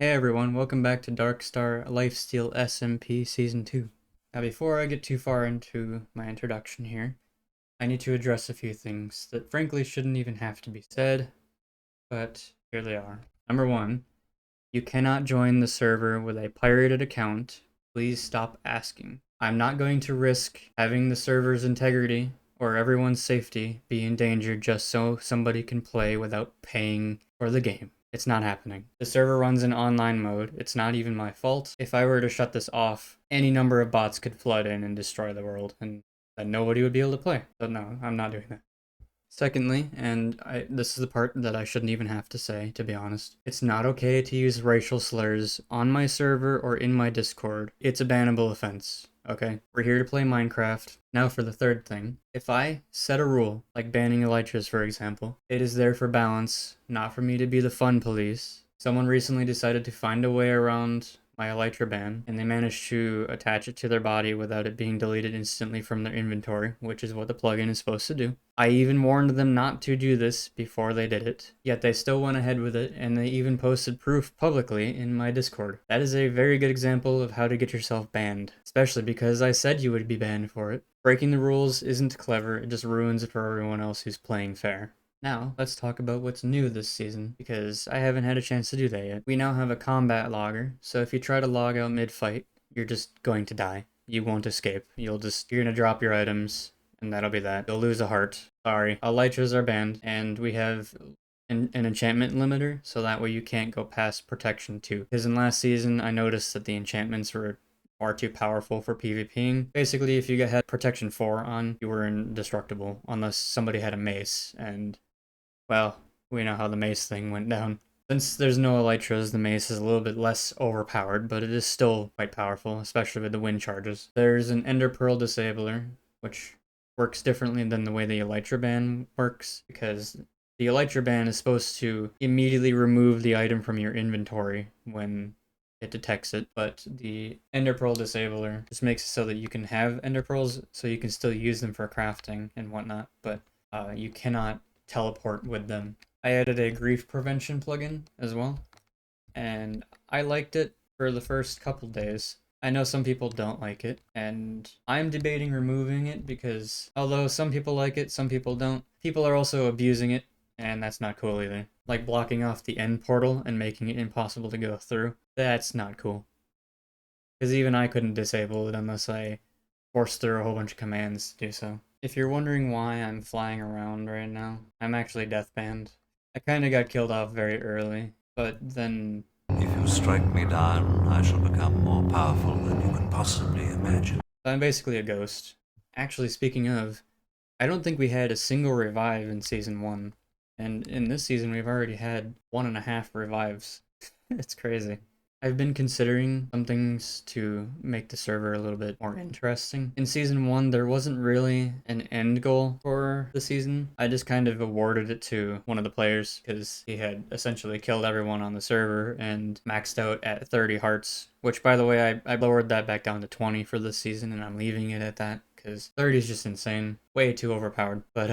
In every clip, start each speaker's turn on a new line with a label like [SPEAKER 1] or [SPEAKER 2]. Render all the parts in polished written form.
[SPEAKER 1] Hey everyone, welcome back to DarkStar Lifesteal SMP Season 2. Now before I get too far into my introduction here, I need to address a few things that frankly shouldn't even have to be said, but here they are. Number 1, you cannot join the server with a pirated account. Please stop asking. I'm not going to risk having the server's integrity or everyone's safety be endangered just so somebody can play without paying for the game. It's not happening. The server runs in online mode. It's not even my fault. If I were to shut this off, any number of bots could flood in and destroy the world, and then nobody would be able to play. But no, I'm not doing that. Secondly, this is the part that I shouldn't even have to say, to be honest, it's not okay to use racial slurs on my server or in my Discord. It's a bannable offense. Okay, we're here to play Minecraft. Now for the third thing. If I set a rule, like banning elytras for example, it is there for balance, not for me to be the fun police. Someone recently decided to find a way around my elytra ban, and they managed to attach it to their body without it being deleted instantly from their inventory, which is what the plugin is supposed to do. I even warned them not to do this before they did it, yet they still went ahead with it, and they even posted proof publicly in my Discord. That is a very good example of how to get yourself banned, especially because I said you would be banned for it. Breaking the rules isn't clever, it just ruins it for everyone else who's playing fair. Now, let's talk about what's new this season, because I haven't had a chance to do that yet. We now have a combat logger, so if you try to log out mid-fight, you're just going to die. You won't escape. You're gonna drop your items, and that'll be that. You'll lose a heart. Sorry. Elytras are banned, and we have an enchantment limiter, so that way you can't go past protection 2. Because in last season, I noticed that the enchantments were far too powerful for PvPing. Basically, if you had protection 4 on, you were indestructible, unless somebody had a mace, and well, we know how the mace thing went down. Since there's no elytras, the mace is a little bit less overpowered, but it is still quite powerful, especially with the wind charges. There's an ender pearl disabler, which works differently than the way the elytra ban works, because the elytra ban is supposed to immediately remove the item from your inventory when it detects it, but the ender pearl disabler just makes it so that you can have ender pearls, so you can still use them for crafting and whatnot, but you cannot teleport with them. I added a grief prevention plugin as well, and I liked it for the first couple days. I know some people don't like it, and I'm debating removing it because although some people like it, some people don't, people are also abusing it, and that's not cool either. Like blocking off the end portal and making it impossible to go through. That's not cool. Because even I couldn't disable it unless I forced through a whole bunch of commands to do so. If you're wondering why I'm flying around right now, I'm actually death banned. I kinda got killed off very early, but then
[SPEAKER 2] If you strike me down, I shall become more powerful than you can possibly imagine.
[SPEAKER 1] I'm basically a ghost. Actually, speaking of, I don't think we had a single revive in Season 1, and in this season we've already had 1.5 revives. It's crazy. I've been considering some things to make the server a little bit more interesting. In Season 1, there wasn't really an end goal for the season. I just kind of awarded it to one of the players because he had essentially killed everyone on the server and maxed out at 30 hearts, which by the way, I lowered that back down to 20 for this season and I'm leaving it at that because 30 is just insane. Way too overpowered. But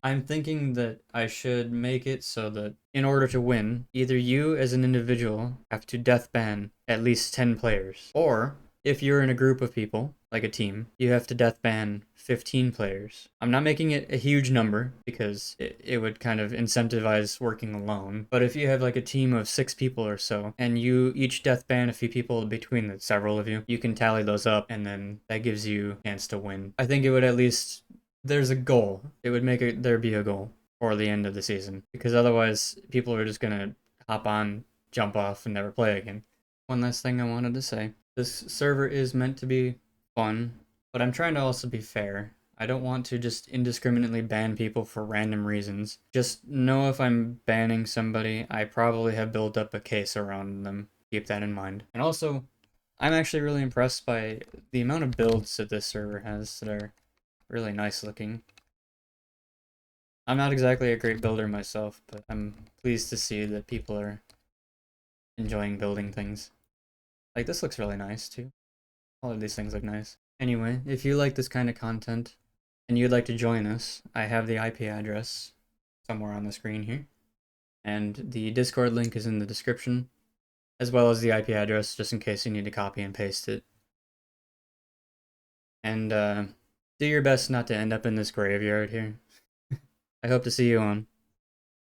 [SPEAKER 1] I'm thinking that I should make it so that in order to win, either you as an individual have to death ban at least 10 players, or if you're in a group of people, like a team, you have to death ban 15 players. I'm not making it a huge number because it would kind of incentivize working alone, but if you have like a team of 6 people or so, and you each death ban a few people between the several of you, you can tally those up, and then that gives you a chance to win. I think it would at least there's a goal. It would make there be a goal for the end of the season, because otherwise people are just gonna hop on, jump off, and never play again. One last thing I wanted to say. This server is meant to be fun, but I'm trying to also be fair. I don't want to just indiscriminately ban people for random reasons. Just know if I'm banning somebody, I probably have built up a case around them. Keep that in mind. And also, I'm actually really impressed by the amount of builds that this server has that are really nice looking. I'm not exactly a great builder myself, but I'm pleased to see that people are enjoying building things. Like, this looks really nice, too. All of these things look nice. Anyway, if you like this kind of content, and you'd like to join us, I have the IP address somewhere on the screen here. And the Discord link is in the description. as well as the IP address, just in case you need to copy and paste it. And do your best not to end up in this graveyard here. I hope to see you on.